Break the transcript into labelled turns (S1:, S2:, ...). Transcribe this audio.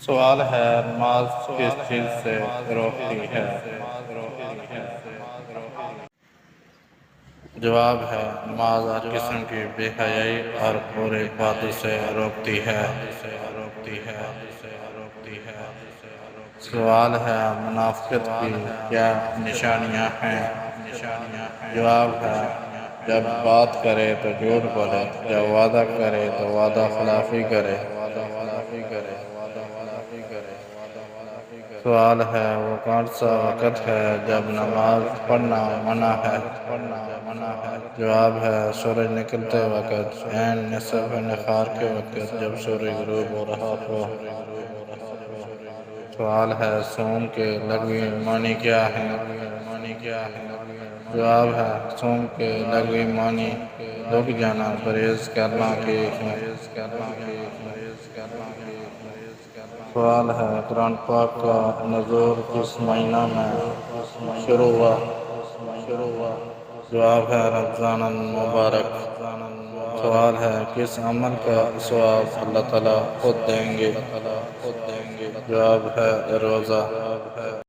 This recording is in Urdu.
S1: سوال ہے نماز کس چیز سے روکتی ہے؟ جواب ہے نماز ہر قسم کی بے حیائی اور برے باتوں سے روکتی ہے۔ سوال ہے منافقت کی کیا نشانیاں ہیں؟ جواب ہے جب بات کرے تو جھوٹ بولے، جب وعدہ کرے تو وعدہ خلافی کرے۔ سوال ہے وہ کون سا وقت ہے جب نماز پڑھنا منع ہے؟ جواب ہے سورج نکلتے وقت، عین نصف نہار کے وقت، جب سورج غروب ہو رہا ہو۔ سوال ہے صوم کے لغوی معنی کیا ہیں؟ جواب ہے صوم کے لغوی معنی رک جانا، پرہیز کرنا کے ہیں۔ سوال ہے قرآن پاک کا نزول کس مہینہ میں شروع ہوا؟ جواب ہے رمضان المبارک۔ سوال ہے کس عمل کا ثواب اللہ تعالیٰ خود دیں گے؟ جواب ہے روزہ۔